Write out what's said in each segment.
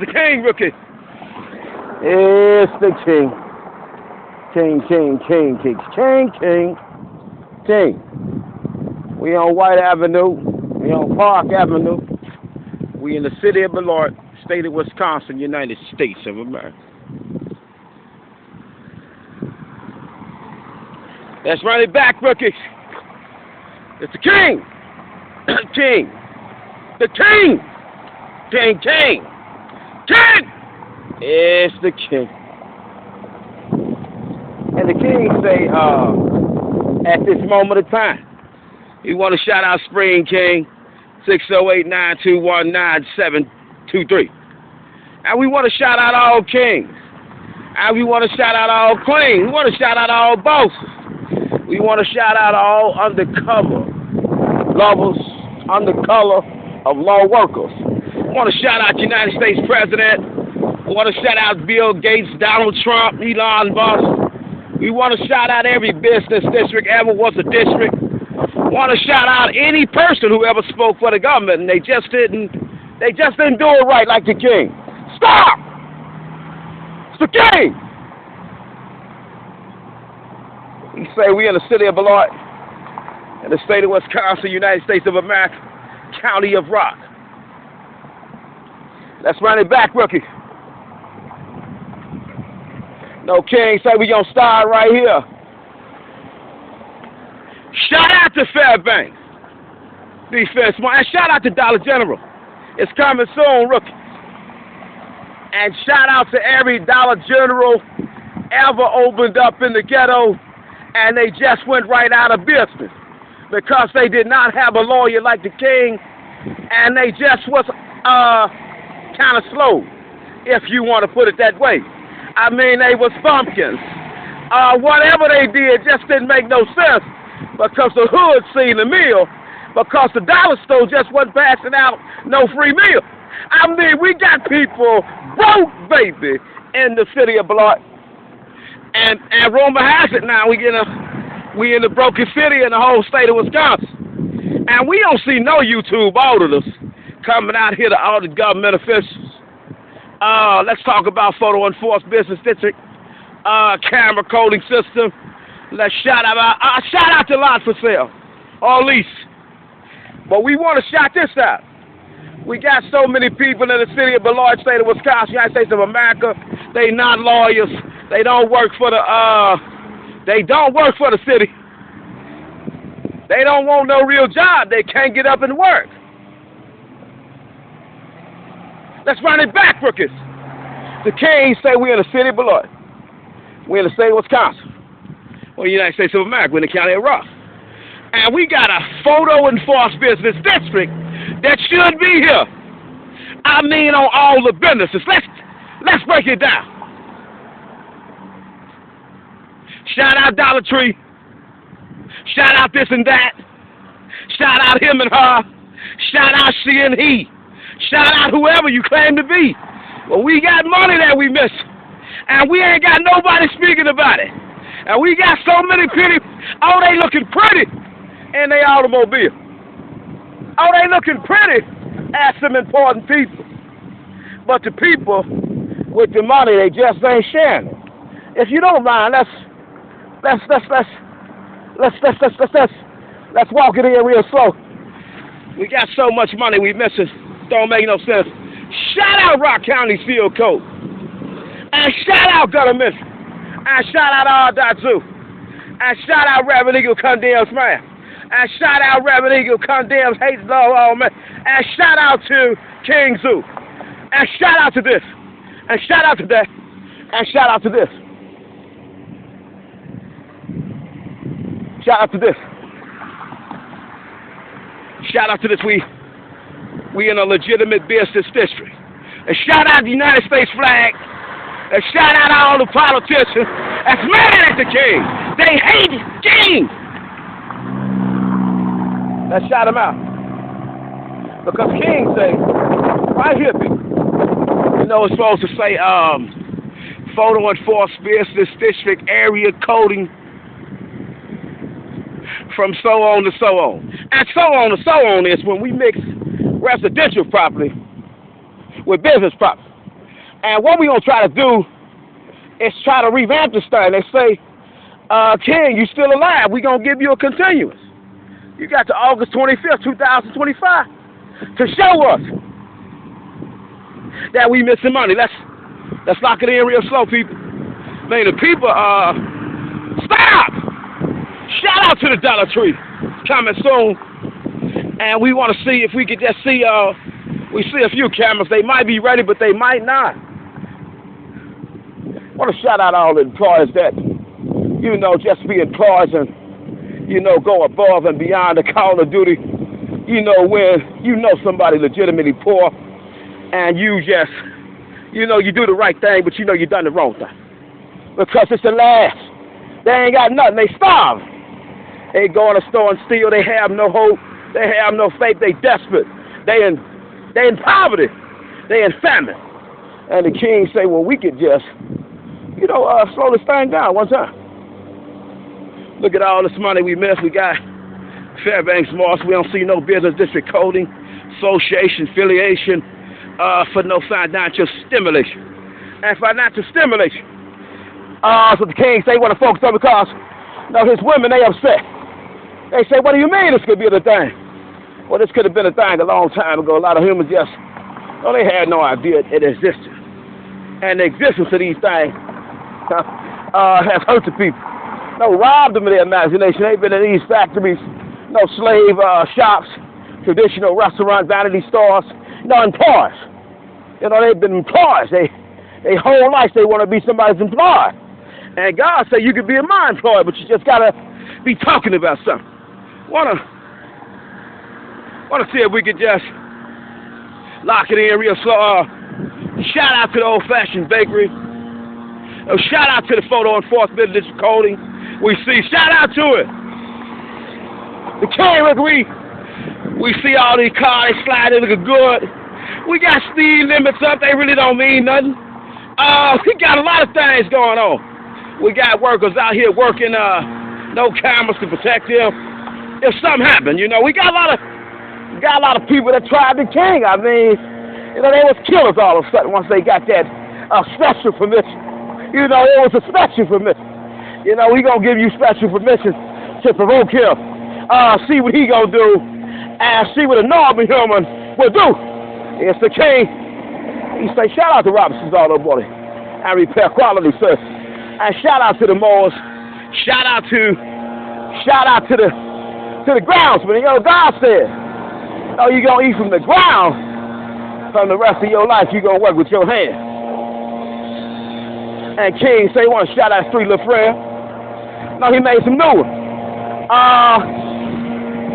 The king, rookie. It's the king. King, king, king, king, king, king, king. We on White Avenue. We on Park Avenue. We in the city of Beloit, state of Wisconsin, United States of America. Let's run it back, rookies. It's the king. King. The king. King, king. King! It's the king. And the king say, at this moment of time, we want to shout out Spring King, 608-921-9723. And we want to shout out all kings. And we want to shout out all queens. We want to shout out all bosses. We want to shout out all undercover lovers, undercover of law workers. We want to shout out United States President. We want to shout out Bill Gates, Donald Trump, Elon Musk. We want to shout out every business district ever was a district. We want to shout out any person who ever spoke for the government, and they just didn't do it right like the king. Stop! It's the king! He say we in the city of Beloit, in the state of Wisconsin, United States of America, county of Rock. Let's run it back, rookie. No king say we gonna start right here. Shout out to Fairbanks Defense, and shout out to Dollar General. It's coming soon, rookie. And shout out to every Dollar General ever opened up in the ghetto, and they just went right out of business because they did not have a lawyer like the king, and they just was kind of slow, if you want to put it that way. I mean, they was bumpkins. Whatever they did just didn't make no sense because the hood seen the meal, because the dollar store just wasn't passing out no free meal. I mean, we got people broke, baby, in the city of Beloit. And rumor has it now, we in the broken city in the whole state of Wisconsin. And we don't see no YouTube auditors coming out here to audit government officials. Let's talk about photo enforced business district, camera coding system. Let's shout out to lot for sale or lease. But we want to shout this out. We got so many people in the city of Beloit, state of Wisconsin, United States of America. They not lawyers. They don't work for the city. They don't want no real job. They can't get up and work. Let's run it back, rookies. The king say we're in the city of Beloit. We're in the state of Wisconsin. We're in the United States of America. We're in the county of Rock. And we got a photo enforced business district that should be here. I mean, on all the businesses. Let's break it down. Shout out Dollar Tree. Shout out this and that. Shout out him and her. Shout out she and he. Shout out whoever you claim to be. Well, we got money that we miss. And we ain't got nobody speaking about it. And we got so many people. Oh, they looking pretty in their automobile. Oh, they looking pretty as some important people. But the people with the money, they just ain't sharing it. If you don't mind, let's walk it in real slow. We got so much money we missing. Don't make no sense. Shout out Rock County Seal Code. And shout out Gunner Mission. And shout out R.Zoo. And shout out Reverend Eagle Condemns Man. And shout out Reverend Eagle Condemns Hate Love All Man. And shout out to King Zoo. And shout out to this. And shout out to that. And shout out to this. Shout out to this. Shout out to this. We in a legitimate business district. And shout out the United States flag. And shout out all the politicians that's mad at the king. They hate the king. Let's shout them out. Because King say, right here, people. You know, it's supposed to say photo enforced business district area coding from so on to so on. And so on to so on is when we mix residential property with business property. And what we're going to try to do is try to revamp this thing. They say, King, you still alive. We're going to give you a continuance. You got to August 25th, 2025 to show us that we missing money. Let's lock it in real slow, people. Man, the people, stop! Shout out to the Dollar Tree. It's coming soon. And we want to see if we could just see, we see a few cameras. They might be ready, but they might not. I want to shout out all the employers that, you know, just be employees and, you know, go above and beyond the call of duty. You know, when you know somebody legitimately poor and you just, you know, you do the right thing, but you know you done the wrong thing. Because it's the last. They ain't got nothing. They starve. They go in a store and steal. They have no hope. They have no faith. They desperate. They in poverty. They in famine. And the king say, well, we could just, you know, slow this thing down one time. Look at all this money we missed. We got Fairbanks Morse. We don't see no business district coding, association, affiliation, for no financial stimulation. And financial stimulation. So the king say want to focus on because, you know, his women, they upset. They say, what do you mean this could be the thing? Well, this could have been a thing a long time ago. A lot of humans just, well, they had no idea it existed. And the existence of these things has hurt the people. No, robbed them of their imagination. They've been in these factories, no slave shops, traditional restaurants, vanity stores, no employees. You know, they've been employees. They whole life they want to be somebody's employee. And God said you could be my employee, but you just gotta be talking about something. Wanna see if we could just lock it in real slow. Shout out to the Old Fashioned Bakery. Shout out to the photo enforcement district coding. We see, shout out to it. The king, look, we see all these cars, they slide in looking good. We got speed limits up, they really don't mean nothing. We got a lot of things going on. We got workers out here working, no cameras to protect them. If something happened, you know, we got a lot of people that tried the king. I mean, you know, they was killers all of a sudden once they got that special permission. You know, it was a special permission. You know, we gonna give you special permission to provoke him. See what he gonna do, and see what a normal human will do. It's the king. He say, shout out to Robinson's Auto Body and Repair Quality Service, and shout out to the Moors. Shout out to the groundsman. You know, God said, oh, you gonna eat from the ground from the rest of your life. You gonna work with your hands. And King say, want to shout out Street Little Friend. No, he made some new ones.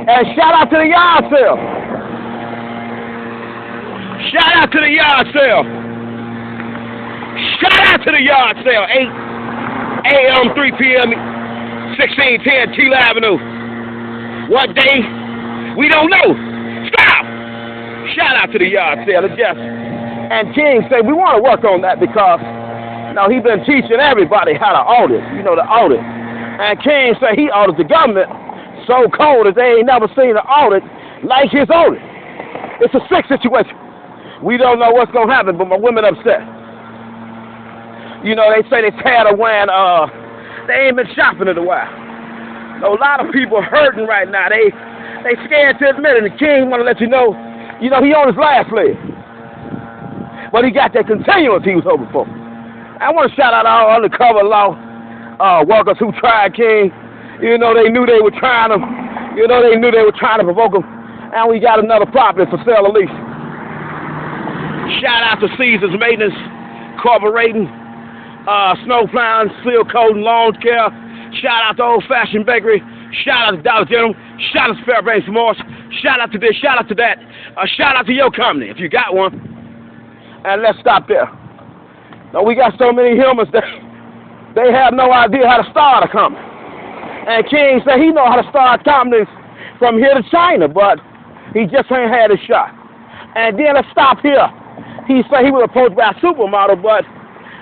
And shout out to the yard sale. Shout out to the yard sale. Shout out to the yard sale. 8 a.m., 3 p.m., 1610 Teal Avenue. What day? We don't know. Stop! Shout out to the yard sale. And King say, we want to work on that because, you know, he been teaching everybody how to audit, you know, the audit. And King say he audits the government so cold that they ain't never seen an audit like his audit. It's a sick situation. We don't know what's going to happen, but my women upset. You know, they say they tired of wearing, they ain't been shopping in a while. So a lot of people hurting right now. They scared to admit it. The king want to let you know, he on his last leg. But he got that continuance he was hoping for. I want to shout out all undercover law workers who tried King. You know, they knew they were trying to, provoke him. And we got another property for sale or lease. Shout out to Caesars Maintenance, Corporating, Snow Plowing, Seal Coating, Lawn Care. Shout out to Old Fashioned Bakery. Shout out to Dollar General. Shout out to Fairbanks Morse. Shout out to this. Shout out to that. Shout out to your company if you got one. And let's stop there. Now, we got so many humans that they have no idea how to start a company. And King said he know how to start companies from here to China, but he just ain't had a shot. And then let's stop here. He said he was approached by a supermodel, but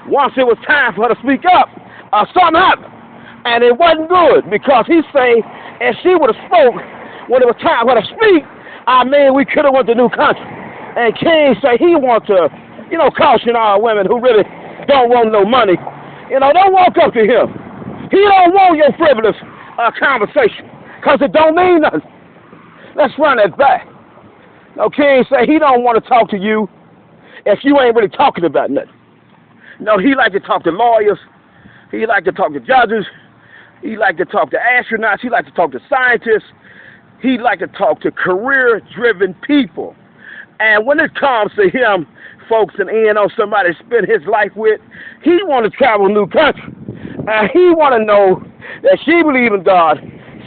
once it was time for her to speak up, something happened. And it wasn't good because he said if she would have spoke when it was time for her to speak, I mean, we could have went to new country. And King said he want to caution our women who really don't want no money. Don't walk up to him. He don't want your frivolous conversation, because it don't mean nothing. Let's run that back. King say he don't want to talk to you if you ain't really talking about nothing. He like to talk to lawyers. He like to talk to judges. He like to talk to astronauts. He like to talk to scientists. He like to talk to career-driven people. And when it comes to him focusing in on somebody to spend his life with, he want to travel a new country. And he want to know that she believe in God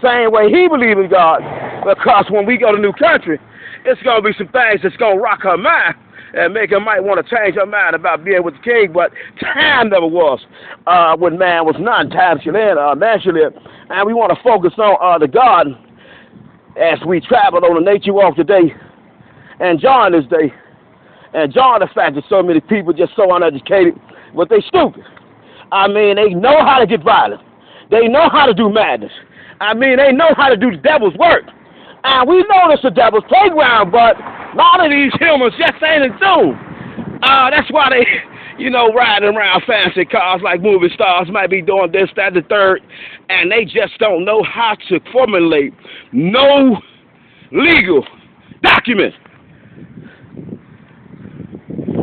same way he believe in God. Because when we go to a new country, it's going to be some things that's going to rock her mind and make her might want to change her mind about being with the king. But time never was when man was not. Time shall end, man shall live. And we want to focus on the God as we travel on the nature walk today and enjoying this day. And enjoying the fact that so many people just so uneducated, but they stupid. They know how to get violent. They know how to do madness. They know how to do the devil's work. And we know it's the devil's playground, but a lot of these humans just ain't in tune. That's why they, riding around fancy cars like movie stars, might be doing this, that, the third, and they just don't know how to formulate no legal document.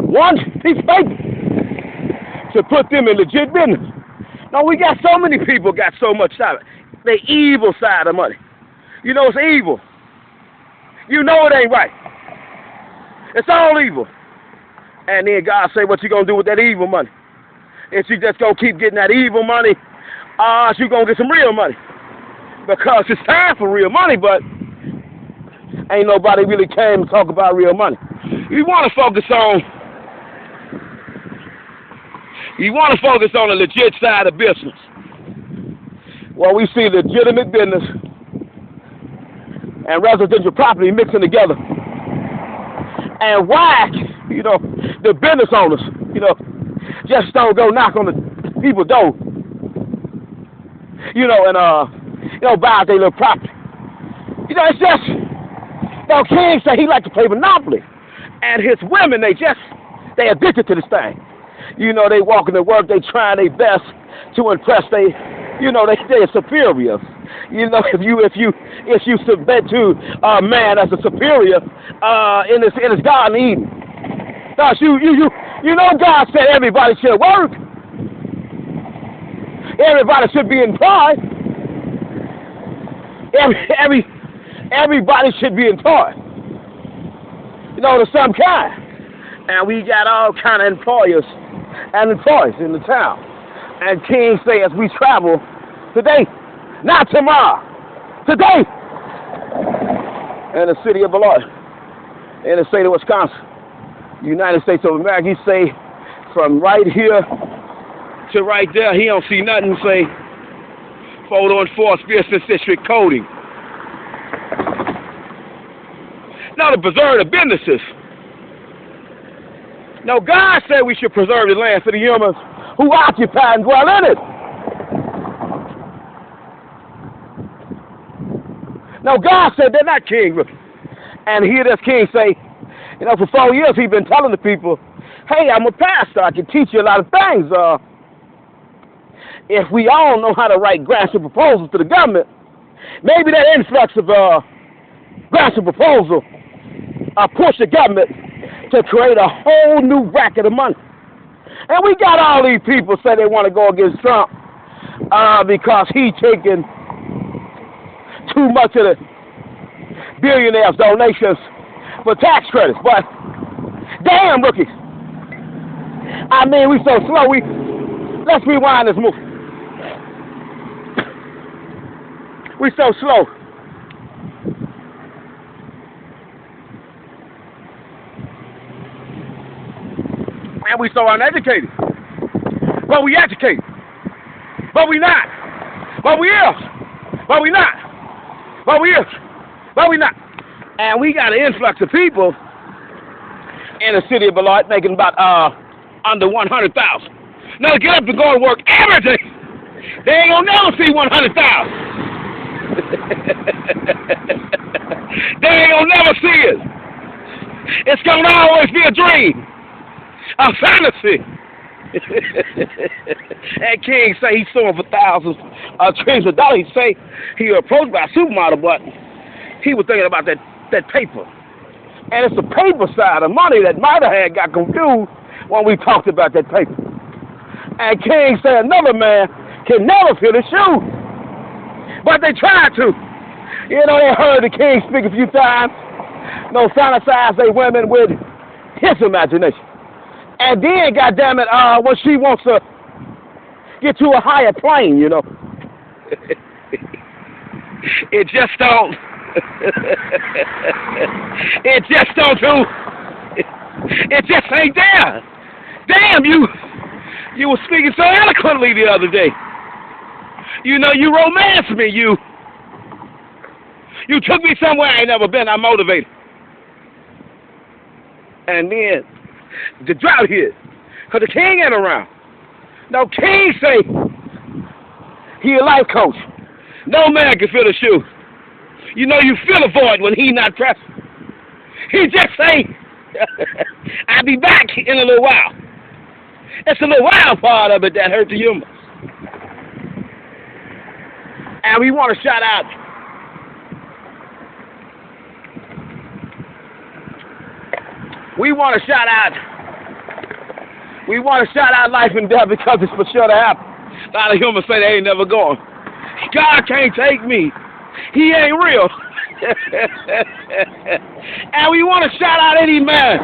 One piece of paper to put them in legit business. No, we got so many people got so much side. The evil side of money. It's evil. It ain't right. It's all evil. And then God say, what you gonna do with that evil money? If you just gonna keep getting that evil money, you gonna get some real money. Because it's time for real money, but ain't nobody really came to talk about real money. You wanna focus on the legit side of business. Well, we see legitimate business and residential property mixing together. And why, the business owners, just don't go knock on the people's door, and buy their little property. It's just, King say he like to play Monopoly. And his women, they addicted to this thing. They walking to work, they trying their best to impress they're superiors. If you submit to a man as a superior in his Garden of Eden. Thus, God said everybody should work. Everybody should be employed. Everybody should be employed. To some kind. And we got all kind of employers and employees in the town. And King say as we travel today, not tomorrow, today, in the city of Beloit, in the state of Wisconsin, United States of America, he say from right here to right there, he don't see nothing, say, photo enforced business district coding. Now to preserve the businesses. Now God said we should preserve the land for the humans who occupy and dwell in it. Now God said they're not king. And here this king say, for 4 years he's been telling the people, hey, I'm a pastor, I can teach you a lot of things. If we all know how to write grants and proposals to the government, maybe that influx of grants and proposal push the government to create a whole new racket of money. And we got all these people say they want to go against Trump because he's taking too much of the billionaires' donations for tax credits. But damn, rookies. We so slow. Let's rewind this movie. We so slow. And we so uneducated. But we educated. But we not. But we is. But we not. But we is. But we not. And we got an influx of people in the city of Beloit making about under 100,000. Now to get up and go to work every day, they ain't gonna never see 100,000. They ain't gonna never see it. It's gonna always be a dream. A fantasy. And King say he's suing for thousands of trillions of dollars. He say he was approached by a supermodel, but he was thinking about that paper. And it's the paper side of money that might have had got confused when we talked about that paper. And King said another man can never fill his shoes. But they tried to. You know, they heard the King speak a few times. No, fantasize they women with his imagination. And then, goddammit, when she wants to get to a higher plane, you know. It just don't. It just don't do. It just ain't there. Damn, you were speaking so eloquently the other day. You know, you romanced me. You took me somewhere I ain't never been. I motivated. And then the drought hit, because the King ain't around. No, King say he a life coach. No man can fill the shoes. You know, you feel a void when he not present. He just say, I'll be back in a little while. It's a little wild part of it that hurt the humans. And we want to shout out We want to shout out life and death because it's for sure to happen. A lot of humans say they ain't never going. God can't take me. He ain't real. And we want to shout out any man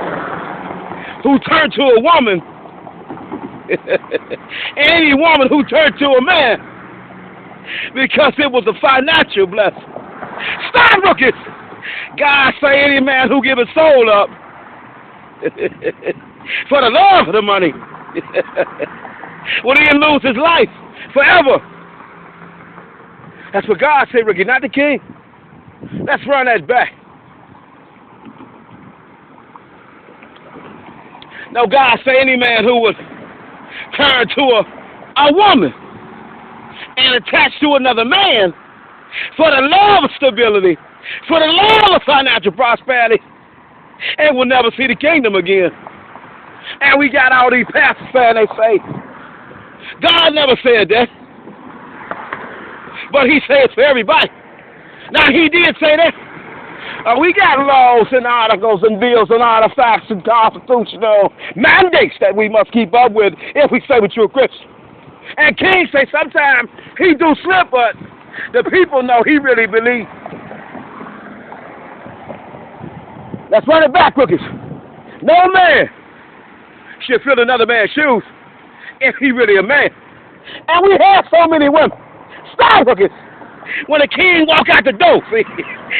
who turned to a woman. Any woman who turned to a man because it was a financial blessing. Stop rookies. God say any man who give his soul up for the love of the money will he lose his life forever. That's what God said, Ricky, not the King. Let's run that back. No, God say any man who would turn to a woman and attach to another man for the love of stability, for the love of financial prosperity, and will never see the kingdom again. And we got all these pastors saying they say, God never said that. But he said it for everybody. Now, he did say that. We got laws and articles and bills and artifacts and constitutional mandates that we must keep up with if we say we're true Christians. And King say sometimes he do slip, but the people know he really believes. Let's run it back, rookies. No man should fill another man's shoes if he really a man. And we have so many women. Stop, rookies. When a king walk out the door, see,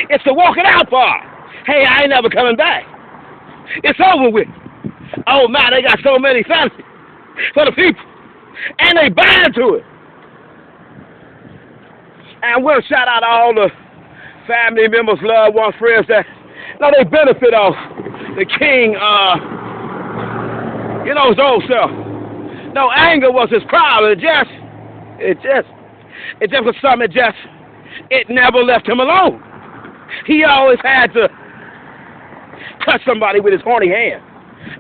it's the walking out part. Hey, I ain't never coming back. It's over with. Oh, man, they got so many fantasies for the people. And they bind to it. And we'll shout out all the family members, loved ones, friends that, they benefit off the king, his old self. No, anger was his problem. It just was something it never left him alone. He always had to touch somebody with his horny hand.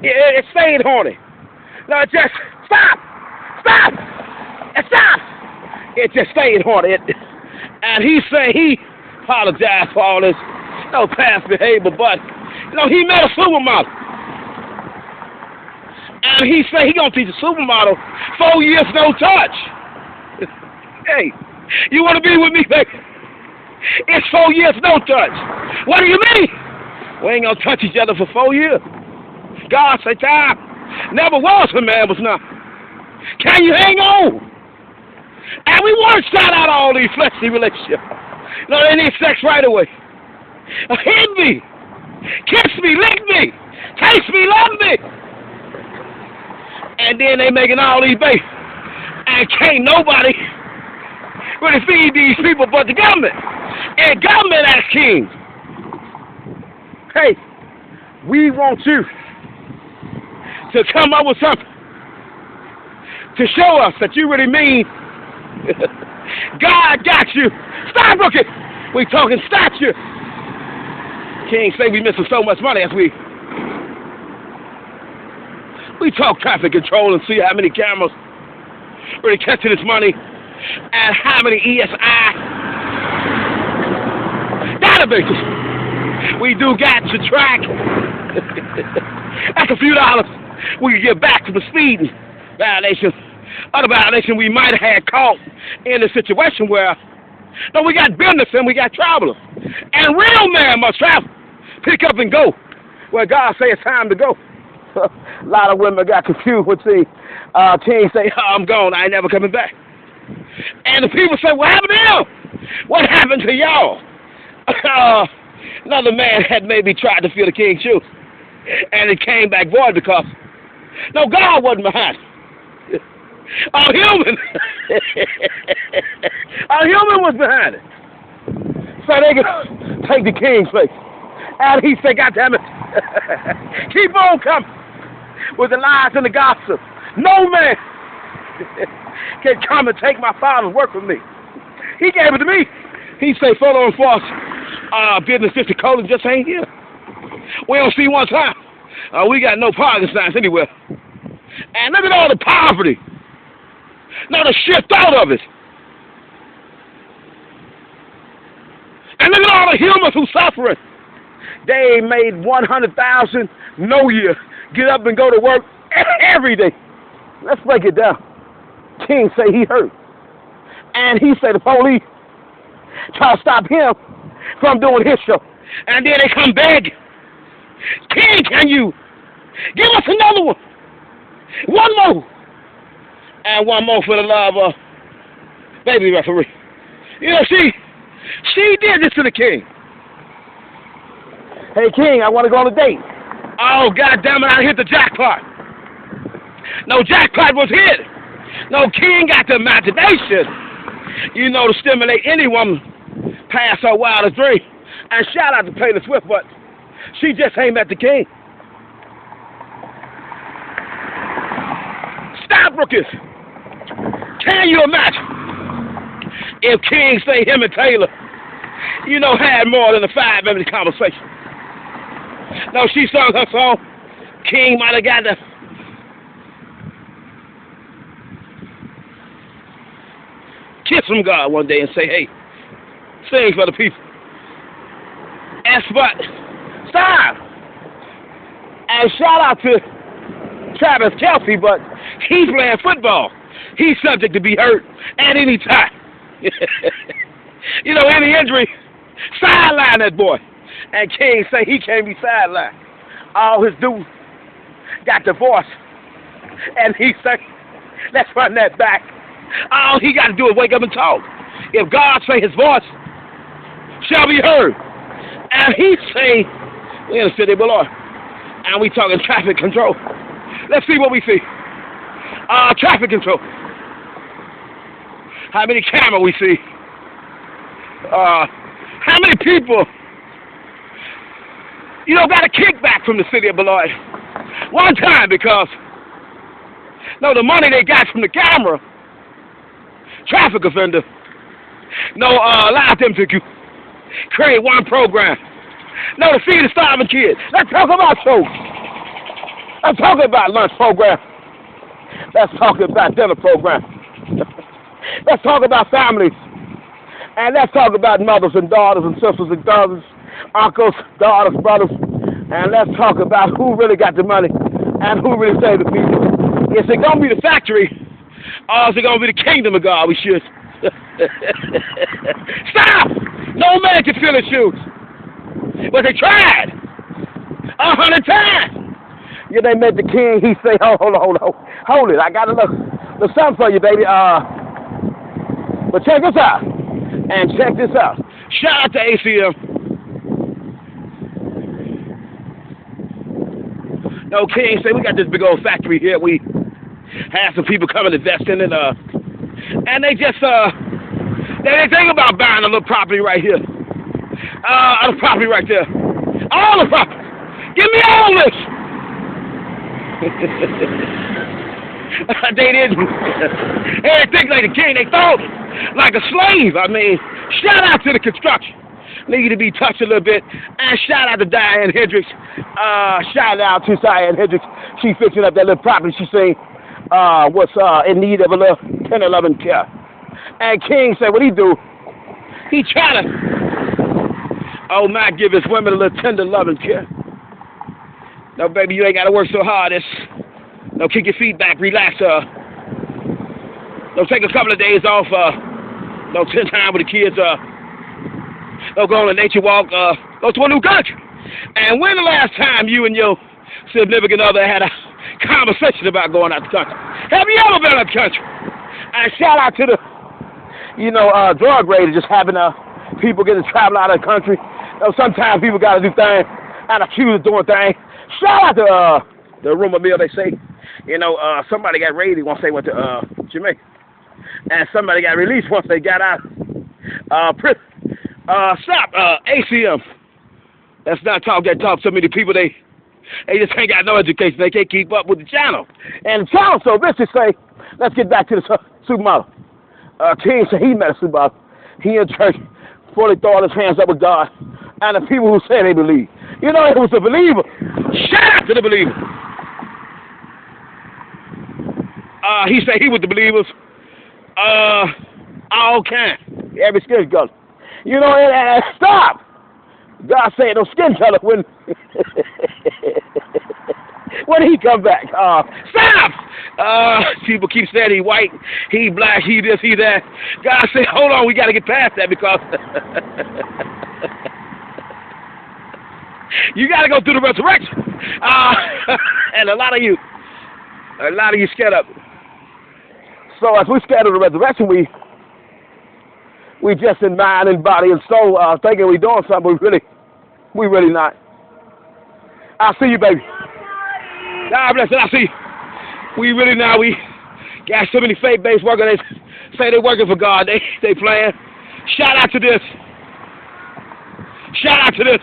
It stayed horny. No, it just, stop! It just stayed horny. And he said he apologized for all this, past behavior, but, he met a supermodel. And he said he gonna teach a supermodel 4 years no touch. Hey, you want to be with me, baby? It's 4 years no touch. What do you mean? We ain't gonna touch each other for 4 years. God say time never was when man was not. Can you hang on? And we want to shout out all these fleshly relationships. They need sex right away. Hit me, kiss me, lick me, taste me, love me. And then they making all these babies. And can't nobody really feed these people but the government. And government as king. Hey, we want you to come up with something to show us that you really mean God got you. Stop looking. We talking statue. King say we missing so much money as we We talk traffic control and see how many cameras really catching this money and how many ESI databases we do got to track. That's a few dollars we can get back to the speeding violation. Other violation we might have had caught in a situation where, no, we got business and we got travelers. And real man must travel. Pick up and go where God say it's time to go. A lot of women got confused when see teens say, oh, I'm gone, I ain't never coming back. And the people say, what happened to them? What happened to y'all? Another man had maybe tried to fill the king's shoes, and it came back void because, no, God wasn't behind it. A human. A human was behind it. So they could take the king's place. And he said, God damn it, keep on coming with the lies and the gossip. No man can come and take my father's work from me. He gave it to me. He said, fellow and false business district code just ain't here. We don't see one time. We got no parking signs anywhere. And look at all the poverty. Now the shit out of it. And look at all the humans who suffering. They made 100,000 no year. Get up and go to work every day. Let's break it down. King say he hurt. And he say the police try to stop him from doing his show. And then they come back. King, can you give us another one? One more. And one more for the love of baby referee. You know, she did this to the king. Hey, King, I want to go on a date. Oh, God damn it, I hit the jackpot. No, jackpot was hit. No, King got the imagination, you know, to stimulate any woman past her wildest dream. And shout out to Taylor Swift, but she just ain't met the king. Stop, rookies. Can you imagine if King say him and Taylor, you know, had more than a 5-minute conversation? No, she sung her song. King might have got the kiss from God one day and say, hey, sing for the people. And stop. And shout out to Travis Kelce, but he's playing football. He's subject to be hurt at any time. You know, any injury, sideline that boy. And King say he can't be sidelined. All his dudes got divorced. And he say, let's run that back. All he got to do is wake up and talk. If God say his voice shall be heard. And he say, we in the city of Beloit. And we talking traffic control. Let's see what we see. Traffic control. How many cameras we see? How many people, you know, got a kickback from the city of Beloit one time because, no, the money they got from the camera, traffic offender, no, allowed them to create one program. No, to feed the starving kids. Let's talk about shows. Let's talk about lunch program. Let's talk about dinner program. Let's talk about families. And let's talk about mothers and daughters and sisters and brothers, uncles, daughters, brothers. And let's talk about who really got the money and who really saved the people. Is it going to be the factory or is it going to be the kingdom of God? We should. Stop! No man can fill his shoes. But they tried 100 times. Yeah, they met the king. He say, hold it. I got a little something for you, baby. But check this out. And check this out. Shout out to ACM. No, King say we got this big old factory here. We have some people coming to invest in it. And they just they didn't think about buying a little property right here. The property right there. All the property. Give me all this. They didn't. They didn't think like the king. They thought like a slave. I mean, shout out to the construction. need to be touched a little bit. And shout out to Diane Hendricks. Shout out to Diane Hendricks. She fixing up that little property. She saying what's in need of a little tender loving care. And King said what he do? He try to give his women a little tender loving care. No, baby, you ain't got to work so hard. No, kick your feet back, relax. No, take a couple of days off. No, spend time with the kids. No, go on a nature walk. Go to a new country. And when the last time you and your significant other had a conversation about going out the country? Have you ever been out the country? And shout out to the, drug raiders just having people getting to travel out of the country. Sometimes people got to do things and accused of doing things. Shout out to the rumor mill. They say, somebody got raided once they went to Jamaica, and somebody got released once they got out prison. Stop, ACM. Let's not talk that talk. So many people they just ain't got no education. They can't keep up with the channel, and the channel so vicious. Say, let's get back to the supermodel. King said he met a supermodel. He in church before they throw his hands up with God, and the people who say they believe. It was a believer. Shout out to the believer. He said he was the believers. All kind. Every skin color. And stop. God said no skin color when when he come back. Stop. People keep saying he white, he black, he this, he that. God said, hold on, we got to get past that because you got to go through the resurrection. And a lot of you scared of it. So as we scared of the resurrection, we just in mind and body and soul thinking we doing something, but we really not. I see you, baby. God bless it, I see you. We really not. We got so many faith-based workers. They say they're working for God. They playing. Shout out to this. Shout out to this.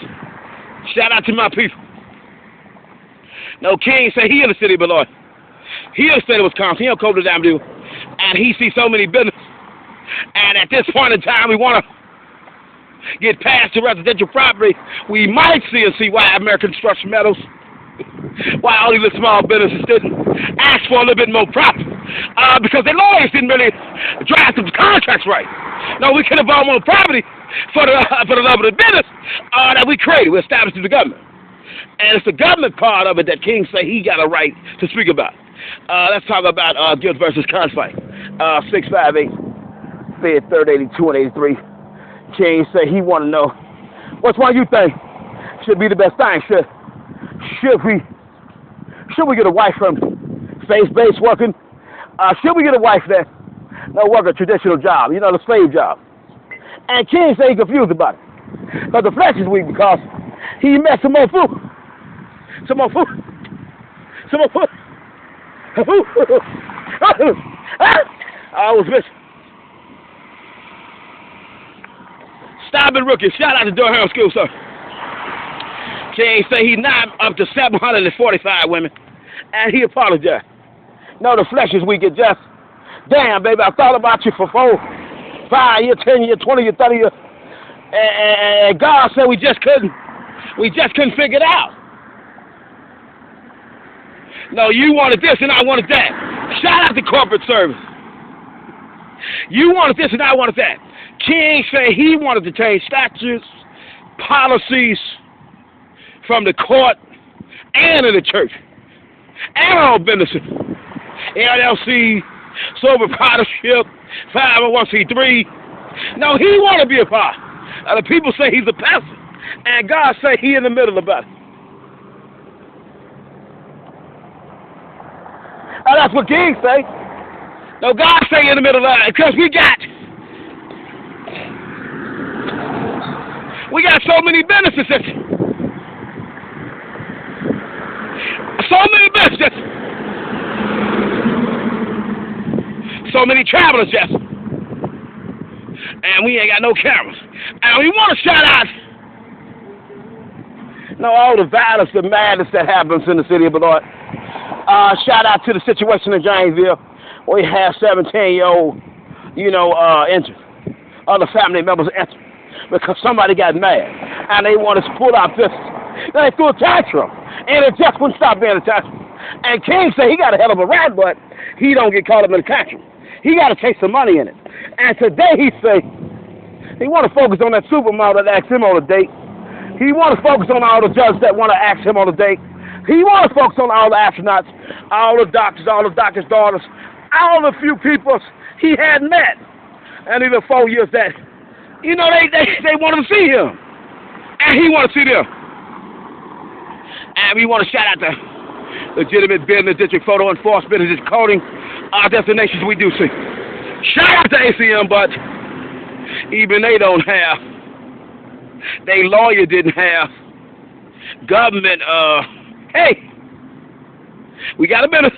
Shout out to my people. No, King said he in the city of Beloit. He in the state of Wisconsin. He don't come to the damn deal. And he sees so many business. And at this point in time, we want to get past the residential property. We might see why American Construction Metals, why all these little small businesses didn't ask for a little bit more profit. Because their lawyers didn't really draft the contracts right. No, we could have bought more property for the love of the business that we created. We established the government. And it's the government part of it that King say he got a right to speak about. Let's talk about Guilt versus Conflict. 658-382 and 83. King say he want to know, which one you think should be the best thing? Should we get a wife from faith-based working? Should we get a wife that work a traditional job, the slave job? And King say he confused about it. But the flesh is weak because he met some more food. Some more food. Some more food. I was missing. Stop it, rookie. Shout out to Durham School, sir. King say he now up to 745 women, and he apologized. No, the flesh is weak. It just, damn, baby, I thought about you for 4, 5 years, 10 years, 20 years, 30 years, and God said we just couldn't figure it out. No, you wanted this and I wanted that. Shout out to corporate service. You wanted this and I wanted that. King said he wanted to change statutes, policies from the court and in the church. And all businesses. LLC, sole proprietorship, 501c3. No, he want to be a part. The people say he's a pastor. And God say he in the middle about it. And that's what King say. No, God say in the middle of it. Because we got so many businesses. So many businesses. So many travelers, yes. And we ain't got no cameras. And we want to shout out all the violence, the madness that happens in the city of Beloit. Shout out to the situation in Janesville where we have 17-year-old, injured. Other family members injured. because somebody got mad and they wanted to pull out this. Then they threw a tantrum, and it just wouldn't stop being a tantrum. And King said he got a hell of a ride, but he don't get caught up in the tantrum. He got to take some money in it. And today he say he want to focus on that supermodel that asked him on a date. He want to focus on all the judges that want to ask him on a date. He want to focus on all the astronauts, all the doctors' daughters, all the few people he had met. And in the 4 years that, you know, they wanted to see him. And he want to see them. And we want to shout out to Legitimate Business District Photo Enforcement and just coding our destinations we do see. Shout out to ACM, but even they don't have. They lawyer didn't have. Government, hey, we got a minute.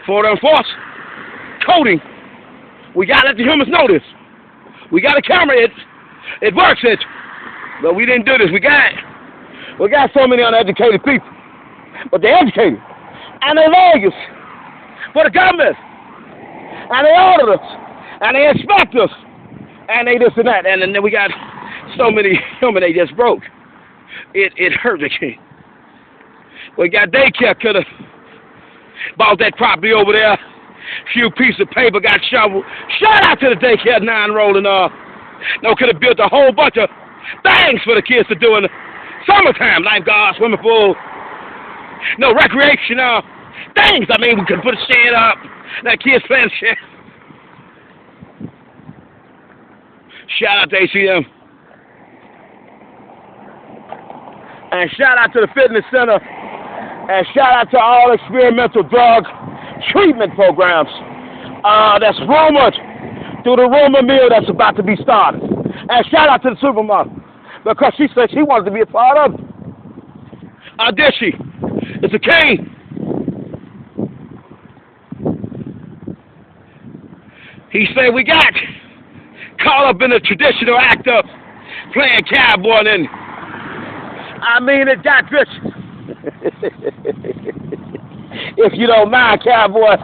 Photo enforce, coding. We got to let the humans know this. We got a camera, it works, but we didn't do this. We got so many uneducated people, but they're educated, and they're lawyers for the government, and they audit us, and they inspect us, and they this and that, and then we got so many human they just broke. It hurt the king. We got daycare could have bought that property over there. Few pieces of paper got shoveled. Shout out to the daycare 9 rolling off. No, could have built a whole bunch of things for the kids to do in the summertime. Lifeguard, swimming pool. No, recreational things. I mean, we could put a shed up. Let kids playing shit. Shout out to ACM. And shout out to the fitness center. And shout out to all experimental drug treatment programs. That's rumored through the rumor mill that's about to be started. And shout out to the supermodel, because she said she wanted to be a part of it. Did she? It's a king. He said we got caught up in the traditional act of playing cowboy, and I mean it got rich. If you don't mind, cowboy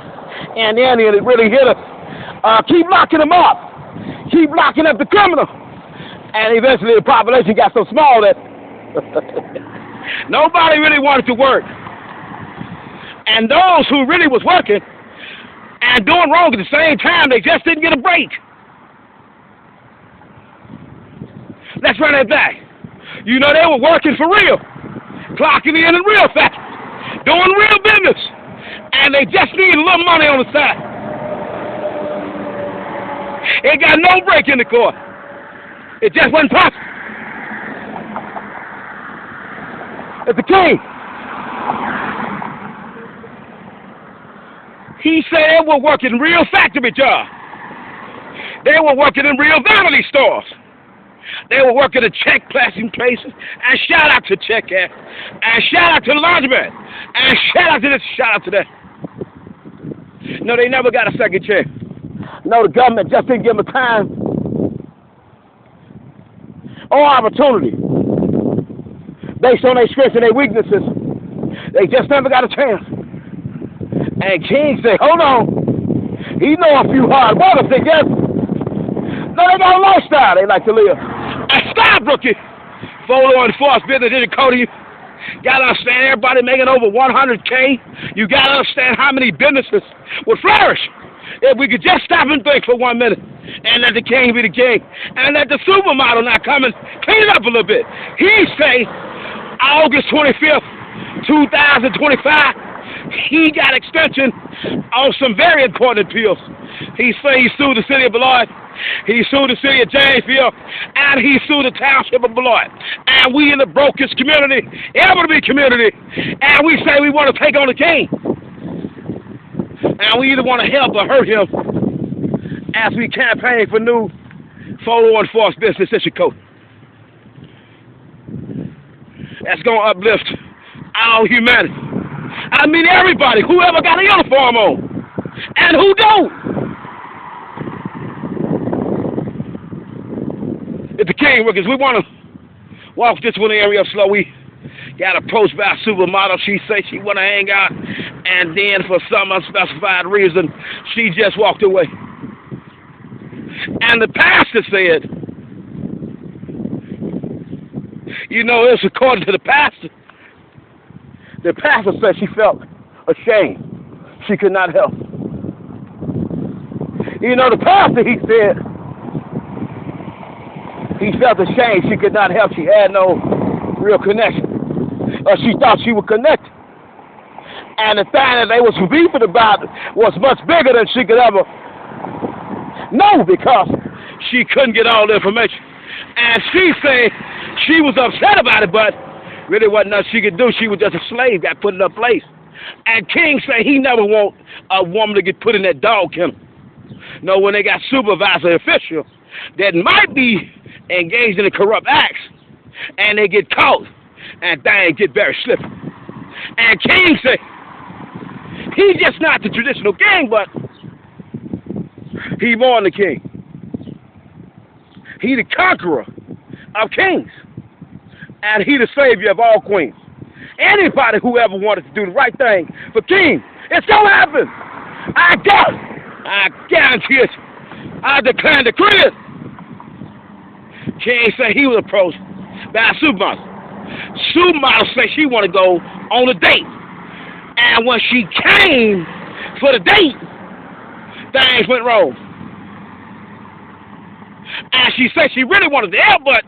and the Indian, it really hit us. Keep locking them up. Keep locking up the criminal. And eventually the population got so small that nobody really wanted to work. And those who really was working and doing wrong at the same time, they just didn't get a break. Let's run that back. You know, they were working for real, clocking in real fast, doing real business, and they just needed a little money on the side. It got no break in the court. It just wasn't possible. It's the king. He said they were working real factory jobs. They were working in real vanity stores. They were working at check placing places. And shout out to Check Air. And shout out to the laundromat. And shout out to this, shout out to that. No, they never got a second check. No, the government just didn't give them time or opportunity. Based on their strengths and their weaknesses, they just never got a chance. And King said, hold on. He know a few hard workers, they guess. No, they got a lifestyle they like to live. And stop, rookie. Photo enforcement business didn't code you. Got to understand everybody making over 100K. You got to understand how many businesses would flourish if we could just stop and think for 1 minute and let the king be the king and let the supermodel not come and clean it up a little bit. He say August 25th, 2025, he got extension on some very important appeals. He say he sued the city of Beloit, he sued the city of Janesville, and he sued the township of Beloit. And we in the brokest community, ever to be community, and we say we want to take on the king. And we either want to help or hurt him as we campaign for new photo enforced business in Chicago. That's going to uplift all humanity. I mean everybody, whoever got a uniform on, and who don't. It's the king, workers. We want to walk this one area up slow. We got approached by a supermodel. She said she want to hang out, and then for some unspecified reason, she just walked away. And the pastor said, You know, it's according to the pastor. The pastor said she felt ashamed. She could not help. You know, the pastor, he said, he felt ashamed. She could not help. She had no real connection. She thought she was connected. And the thing that they was beefing about was much bigger than she could ever know, because she couldn't get all the information. And she said she was upset about it, but really wasn't nothing she could do. She was just a slave, got put in her place. And King said he never want a woman to get put in that dog kennel. No, when they got supervisor official that might be engaged in the corrupt acts, and they get caught, and things get very slippery. And King said he's just not the traditional king, but he more than the king. He the conqueror of kings. And he the savior of all queens. Anybody who ever wanted to do the right thing for king, it's gonna happen. I guarantee it. I declare and decree it. King said he was approached by a supermodel. Supermodel said she want to go on a date. And when she came for the date, things went wrong. And she said she really wanted to help, but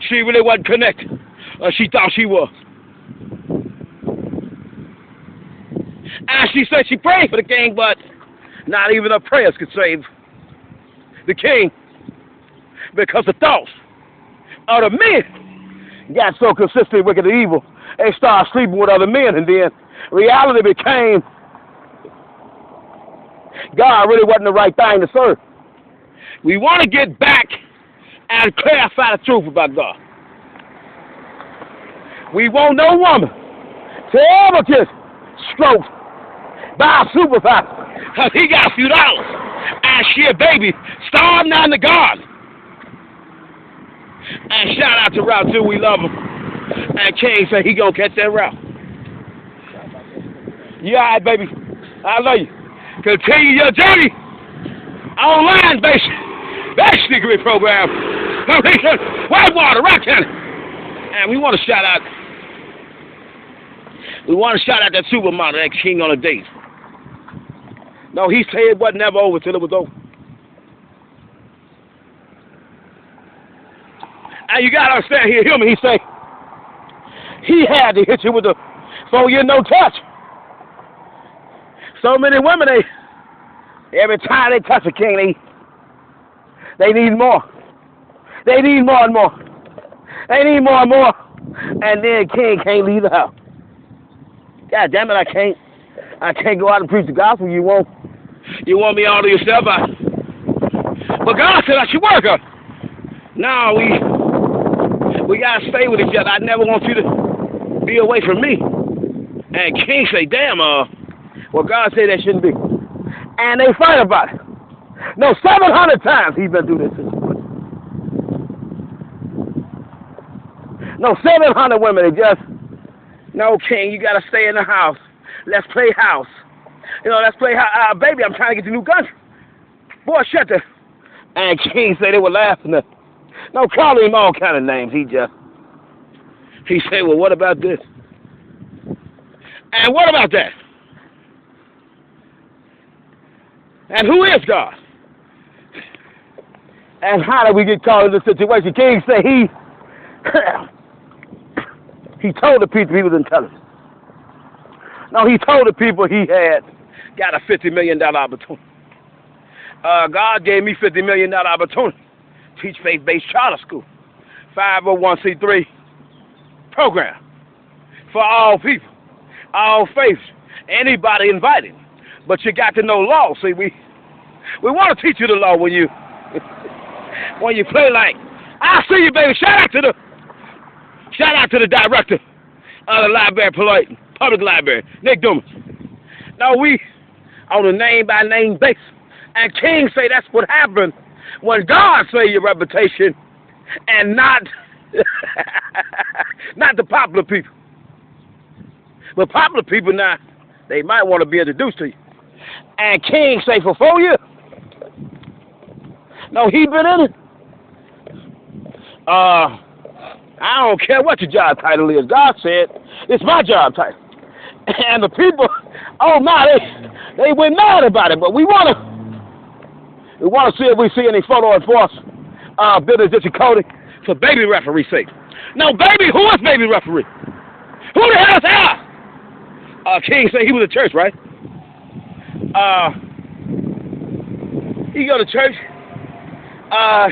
she really wasn't connected. She thought she was. And she said she prayed for the king, but not even her prayers could save the king, because the thoughts of the men got so consistently wicked and evil, they started sleeping with other men, and then reality became God really wasn't the right thing to serve. We want to get back and clarify the truth about God. We want no woman to ever get stroked by a supervisor, because he got a few dollars and she a baby starving down the garden. And shout out to Route 2, we love him. And King said he gonna catch that route. You all right, baby? I love you. Continue your journey online basic degree program. Whitewater, Rock County. And we want to shout out that supermodel, that king on a date. No, he said it wasn't never over till it was over. And you gotta understand, hear me, he say he had to hit you with a 4-year no touch. So many women, every time they touch a king, they need more. They need more and more. They need more and more. And then king can't leave the house. God damn it, I can't go out and preach the gospel. You want me all to yourself? But God said I should work her. No, we gotta stay with each other. I never want you to be away from me. And king say, damn, well, God said that shouldn't be. And they fight about it. No, 700 times he's been through this. No, 700 women, they just, no, king, you gotta stay in the house. Let's play house. You know, let's play house. Baby, I'm trying to get to new country. Boy, shut the. And king said they were laughing at. No, call him all kind of names. He said, well, what about this? And what about that? And who is God? And how did we get caught in this situation? King said he told the people he was intelligent. No, he told the people he had got a $50 million opportunity. God gave me $50 million opportunity. Teach faith-based charter school. 501c3 program for all people, all faiths, anybody invited. But you got to know law. See, we want to teach you the law when you when you play like. I see you, baby. Shout out to the director of the library, public library, Nick Dumas. Now we on a name by name basis, and King say that's what happened when God say your reputation, and not not the popular people. But popular people now, they might want to be introduced to you. And King say for 4 years. No, he been in it. I don't care what your job title is. God said it's my job title. And the people, oh my, they went mad about it. But we wanna see if we see any photo enforcement business difficulty for baby referee sake. No, baby, who is baby referee? Who the hell is Al? King said he was at church, right? He go to church.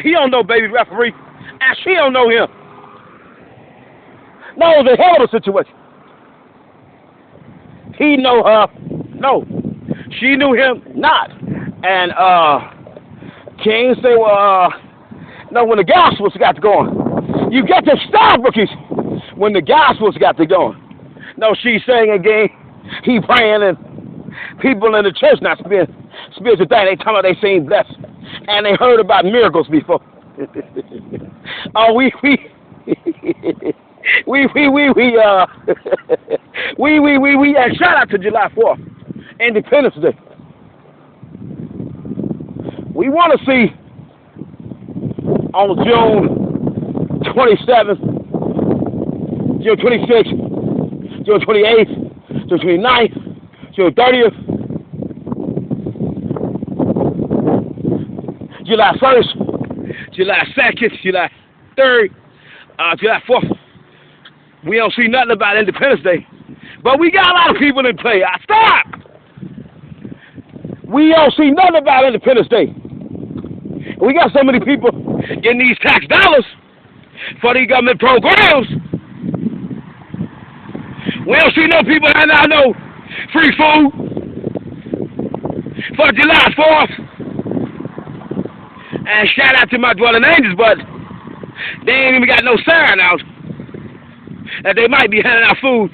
He don't know baby referee, and she don't know him. No, it's a hell of a situation. He know her. No, she knew him not. And King say, well, no, when the gospel's got to going, you get to stop, rookies. When the gospel's got to going. No, she's saying again, he praying, and people in the church not spiritual thing. They talking about they seen blessed, and they heard about miracles before. Oh, we and shout out to July 4th, Independence Day. We want to see on June 27th, June 26th, June 28th, June 29th, June 30th, July 1st, July 2nd, July 3rd, July 4th. We don't see nothing about Independence Day, but we got a lot of people in play. Stop! We don't see nothing about Independence Day. We got so many people getting these tax dollars for these government programs. We don't see no people that I know free food for July 4th. And shout out to my dwelling angels, but they ain't even got no sign out that they might be handing out food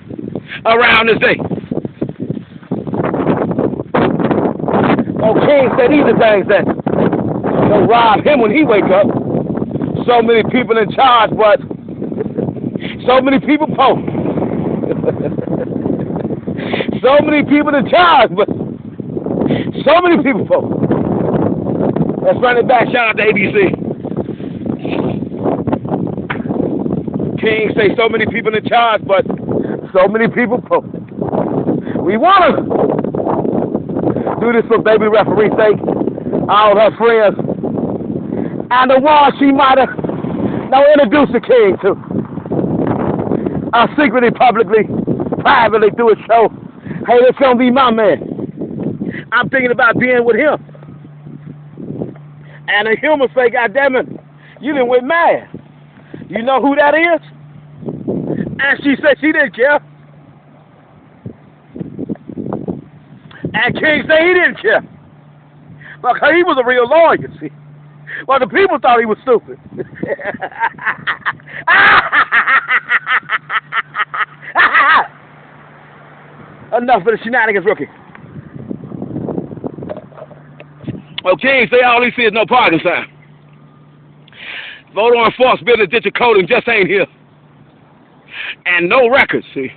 around this day. Oh, King said these are things that will rob him when he wake up. So many people in charge, but so many people poor. So many people in charge, but so many people poor. Let's run it back. Shout out to ABC. King say so many people in charge, but so many people poor. We want to do this for baby referee's sake, all her friends, and the one she might have introduced the King to. Secretly, publicly, privately through a show. Hey, this gonna be my man. I'm thinking about being with him. And the human say, God damn it, you done went mad. You know who that is? And she said she didn't care. And King said he didn't care. Because he was a real lawyer, see. Well, the people thought he was stupid. Enough of the shenanigans, rookie. Well, King say all he see is no parking sign. Voter enforcement business digital coding just ain't here. And no records, see.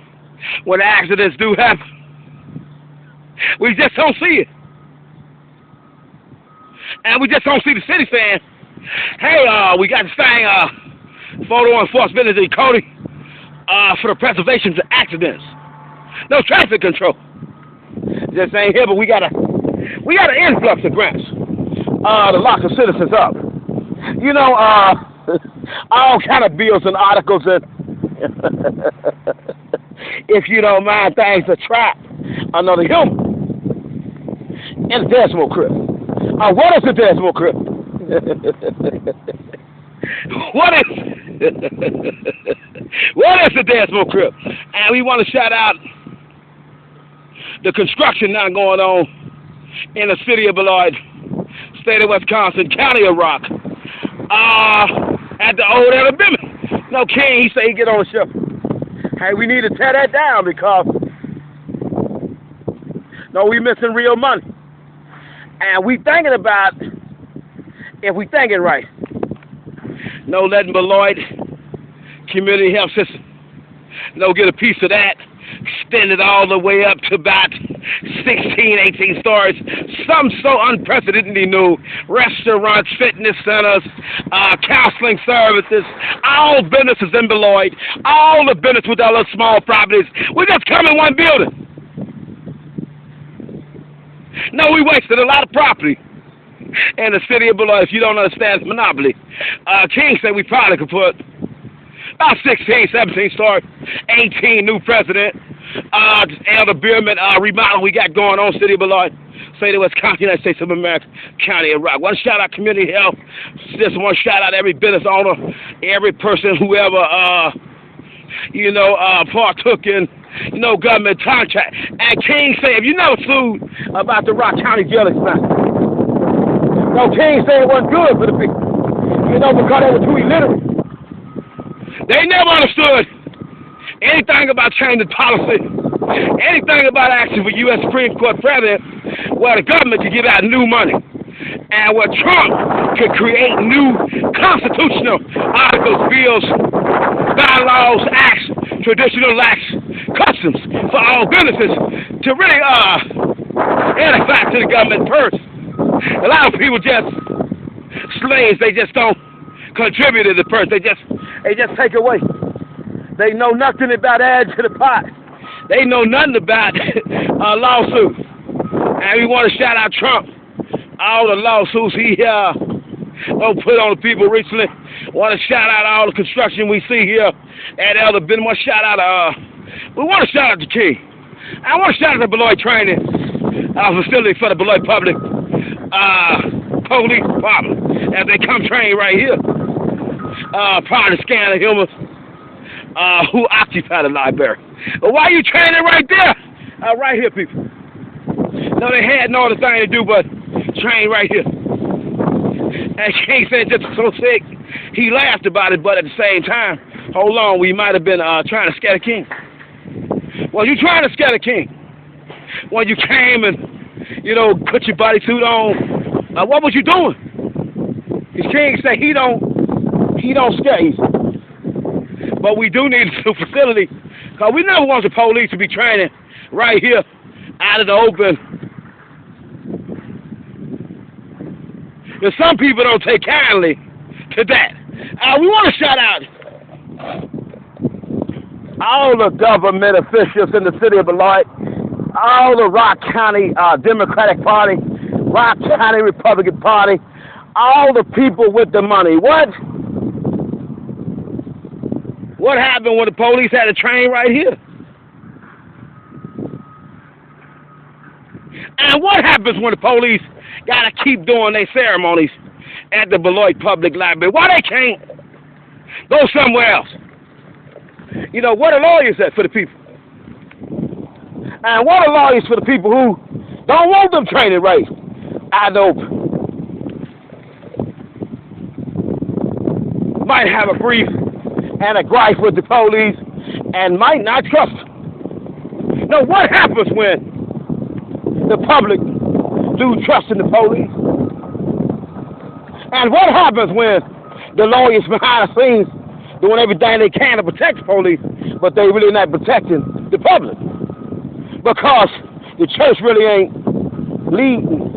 When accidents do happen, we just don't see it. And we just don't see the city saying, hey, we got this thing, photo enforcement business digital coding for the preservation of accidents. No traffic control. Just ain't here, but we got an influx of grants to lock the citizens up. You know, all kind of bills and articles and if you don't mind things to trap another human in the decimal crypt. What is the decimal crypt? What is the decimal crypt? And we want to shout out the construction now going on in the city of Beloit, state of Wisconsin, county of Rock, at the old Alabama. No, King, he say he get on the ship. Hey, we need to tear that down because, no, we missing real money. And we thinking about, if we thinking right, no letting Beloit Community Health System, no get a piece of that, extend it all the way up to about 16, 18 stores, some so unprecedentedly new, restaurants, fitness centers, counseling services, all businesses in Beloit, all the business with all those small properties. We just come in one building. No, we wasted a lot of property in the city of Beloit. If you don't understand it's monopoly, King said we probably could put about 16, 17 stores, 18 new president, Elder Bierman remodel we got going on, city of Beloit, St. Louis County, United States of America, County of Rock. One shout out community health, just one shout out every business owner, every person whoever partook in government contract. And King said, if you never sued about the Rock County jail expense, no, King said it wasn't good for the people, because they were too illiterate. They never understood anything about changing policy, anything about asking for U.S. Supreme Court president, where the government could give out new money, and where Trump could create new constitutional articles, bills, bylaws, acts, traditional acts, customs for all businesses to really edify to the government purse. A lot of people just slaves. They just don't contribute to the purse. They just take away. They know nothing about adding to the pot. They know nothing about lawsuits. And we want to shout out Trump. All the lawsuits he put on the people recently. Want to shout out all the construction we see here at Elder Ben. We want to shout out the King. I want to shout out the Beloit Training Facility for the Beloit Public Police Department as they come train right here. Part of the scan of humans who occupy the library. But why are you training right there? Right here, people. No, they had no other thing to do but train right here. And King said just so sick, he laughed about it, but at the same time, hold on, we might have been trying to scare the King. Well, you trying to scare the King. When you came and, put your bodysuit on, what was you doing? His King said he don't scare you. But we do need a new facility, because we never want the police to be training right here out of the open. And some people don't take kindly to that. We want to shout out all the government officials in the city of Beloit, all the Rock County Democratic Party, Rock County Republican Party, all the people with the money. What happened when the police had a train right here? And what happens when the police got to keep doing their ceremonies at the Beloit Public Library? Why they can't go somewhere else? What are lawyers at for the people? And what are lawyers for the people who don't want them training right out of the open? Might have a brief and a gripe with the police and might not trust them. No, what happens when the public do trust in the police? And what happens when the lawyers behind the scenes doing everything they can to protect the police, but they really not protecting the public? Because the church really ain't leading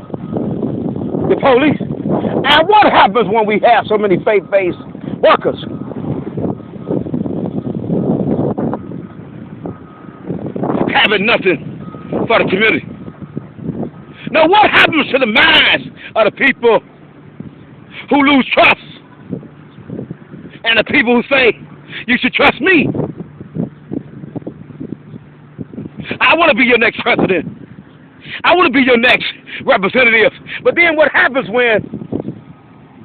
the police. And what happens when we have so many faith-based workers? Having nothing for the community. Now, what happens to the minds of the people who lose trust? And the people who say, you should trust me. I want to be your next president. I want to be your next representative. But then what happens when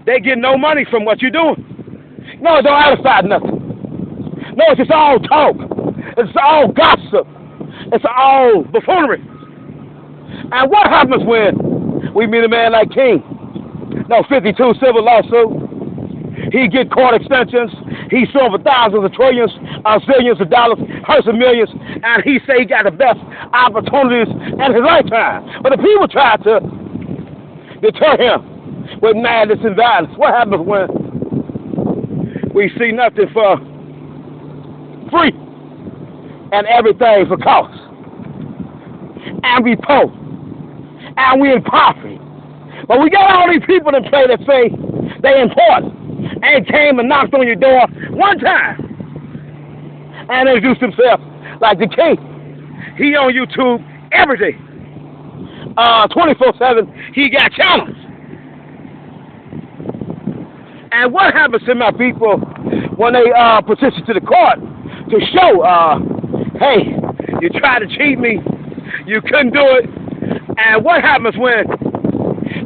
they get no money from what you're doing? No, it don't edify nothing. No, it's just all talk. It's all gossip. It's all buffoonery. And what happens when we meet a man like King? No, 52 civil lawsuit. He get court extensions. He sued for thousands of trillions, zillions of dollars, hundreds of millions, and he say he got the best opportunities in his lifetime. But the people try to deter him with madness and violence. What happens when we see nothing for free and everything for cost? and we poor, and we in poverty. But we got all these people that play that say they important, and came and knocked on your door one time and introduced himself like the king. He on YouTube every day, 24/7. He got channels. And what happens to my people when they petition to the court to show, hey, you tried to cheat me, you couldn't do it. And what happens when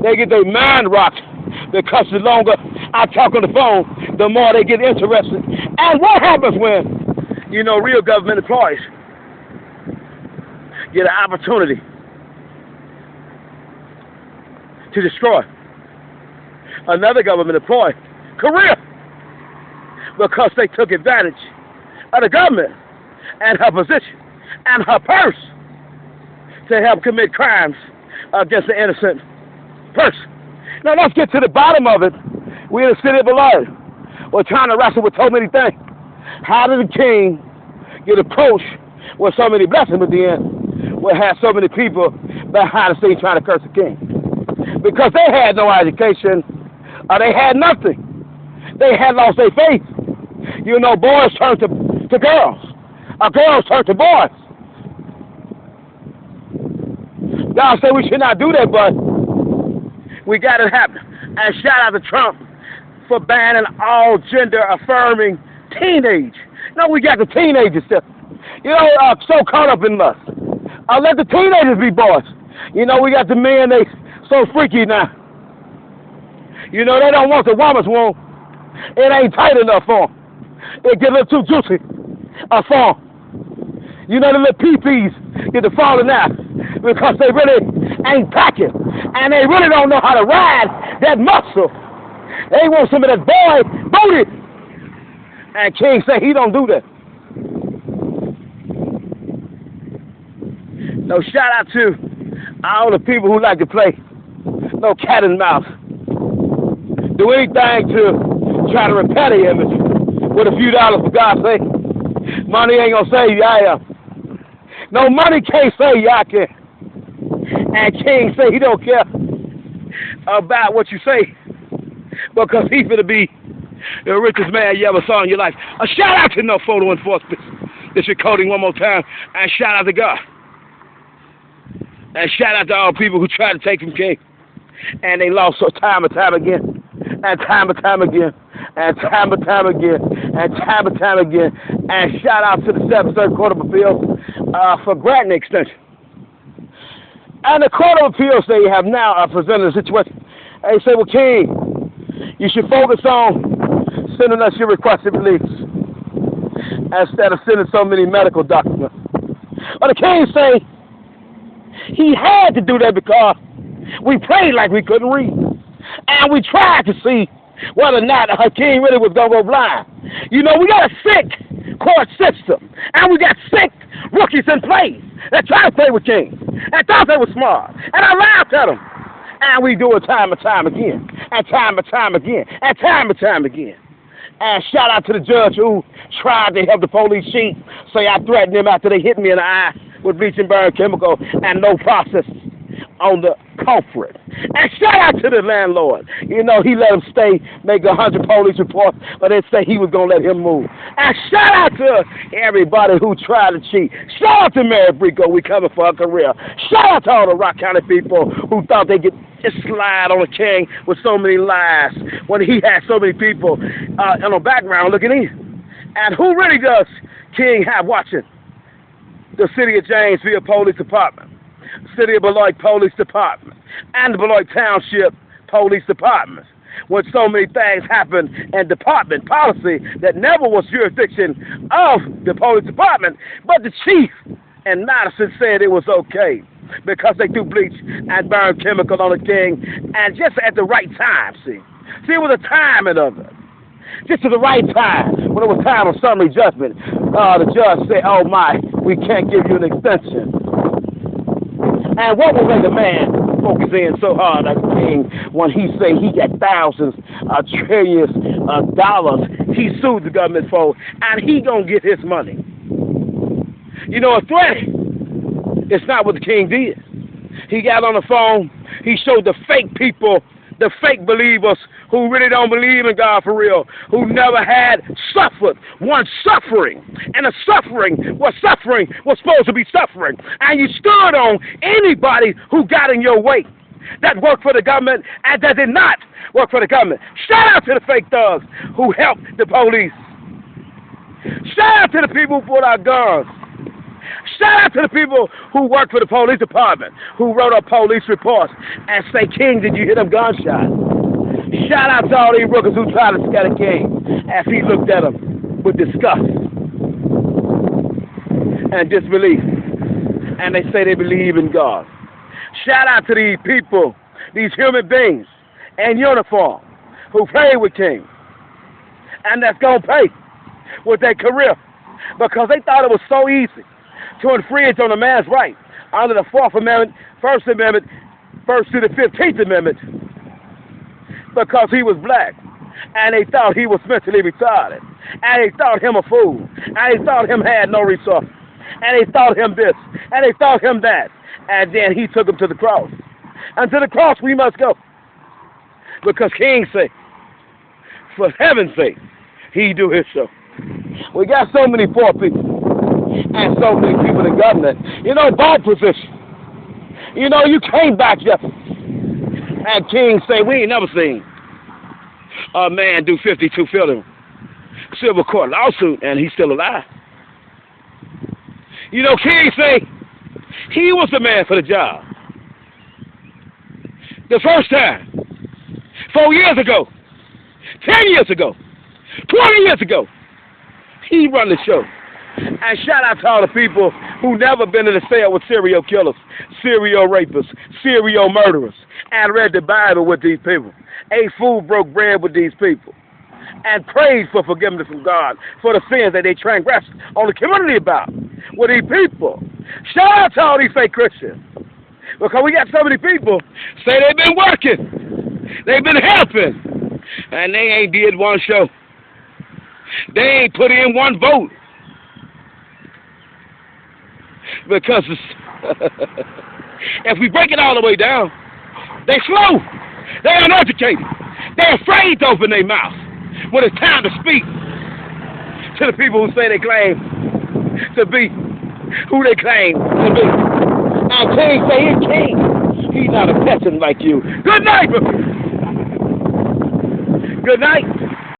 they get their mind rocked? Because the longer I talk on the phone, the more they get interested. And what happens when, real government employees get an opportunity to destroy another government employee career because they took advantage of the government and her position and her purse to help commit crimes against an innocent person. Now let's get to the bottom of it. We in the city of Beloit. We're trying to wrestle with so many things. How did the king get approached with so many blessings at the end? We had so many people behind the scenes trying to curse the king because they had no education or they had nothing. They had lost their faith. Boys turned to girls. Or girls turned to boys. God said we should not do that, but we got it happen. And shout out to Trump for banning all gender-affirming teenage. Now we got the teenagers still, so caught up in lust. Let the teenagers be boys. We got the men, they so freaky now. They don't want the woman's womb. It ain't tight enough for them. It get a little too juicy for them. The little pee-pees get to falling out because they really ain't packing. And they really don't know how to ride that muscle. They want some of that boy booty. And King say he don't do that. No, shout out to all the people who like to play no cat and mouse. Do anything to try to repair the image with a few dollars, for God's sake. Money ain't gonna save you, No, money can't save you, I can. And King say he don't care about what you say because he's gonna be the richest man you ever saw in your life. A shout out to no photo enforcement. This is coding one more time. And shout out to God. And shout out to all people who tried to take from King. And they lost so time and time again. And time and time again. And time and time again. And time and time again. And shout out to the 7th Circuit Court of Appeals for granting the extension. And the Court of Appeals, they have now presented a situation. They say, well, King, you should focus on sending us your requested release instead of sending so many medical documents. But the King say he had to do that because we prayed like we couldn't read. And we tried to see whether or not her king really was going to go blind. We got a sick court system. And we got sick rookies in place that try to play with kings. And thought they were smart. And I laughed at them. And we do it time and time again. And time and time again. And time and time again. And shout out to the judge who tried to help the police chief say I threatened him after they hit me in the eye with bleaching burn chemical and no process on the culprit. And shout out to the landlord. He let him stay, make 100 police reports, but they say he was going to let him move. And shout out to everybody who tried to cheat. Shout out to Mary Brico, we coming for her career. Shout out to all the Rock County people who thought they could just slide on a king with so many lies when he had so many people in the background looking in. And who really does King have watching? The City of Janesville Police Department, City of Beloit Police Department, and the Beloit Township Police Department. When so many things happen in department policy that never was jurisdiction of the police department, but the chief in Madison said it was okay because they threw bleach and burned chemical on the king, and just at the right time, see, it was a timing of it. Just at the right time, when it was time of summary judgment, the judge said, oh my, we can't give you an extension. And what will make a man focus in so hard on the king when he say he got thousands, trillions of dollars he sued the government for, and he gonna get his money? A threat It's not what the king did. He got on the phone. He showed the fake people, the fake believers who really don't believe in God for real, who never had suffered one suffering. And a suffering was supposed to be suffering. And you stood on anybody who got in your way, that worked for the government and that did not work for the government. Shout out to the fake thugs who helped the police. Shout out to the people who put out guns. Shout out to the people who work for the police department, who wrote up police reports and say, King, did you hear them gunshots? Shout out to all these rookies who tried to scare the king as he looked at them with disgust and disbelief. And they say they believe in God. Shout out to these people, these human beings in uniform who played with King and that's going to pay with their career because they thought it was so easy to infringe on a man's right under the 4th Amendment, 1st Amendment, 1st to the 15th Amendment because he was black. And they thought he was mentally retarded. And they thought him a fool. And they thought him had no resources. And they thought him this. And they thought him that. And then he took him to the cross. And to the cross we must go. Because King said, for heaven's sake, he do his show. We got so many poor people. And so many people in government. You know, bad position. You know, you can't back up. And King say, we ain't never seen a man do 52 felony civil court lawsuit and he's still alive. You know, King say he was the man for the job. The first time, 4 years ago, 10 years ago, 20 years ago, he run the show. And shout out to all the people who never been in a cell with serial killers, serial rapists, serial murderers, and read the Bible with these people, ate food, broke bread with these people, and prayed for forgiveness from God for the sins that they transgressed on the community about with these people. Shout out to all these fake Christians. Because we got so many people say they've been working, they've been helping, and they ain't did one show. They ain't put in one vote. Because if we break it all the way down, they slow, they're uneducated, they're afraid to open their mouth when it's time to speak to the people who say they claim to be who they claim to be. Our King say he's king. He's not a peasant like you. Good night, Good night.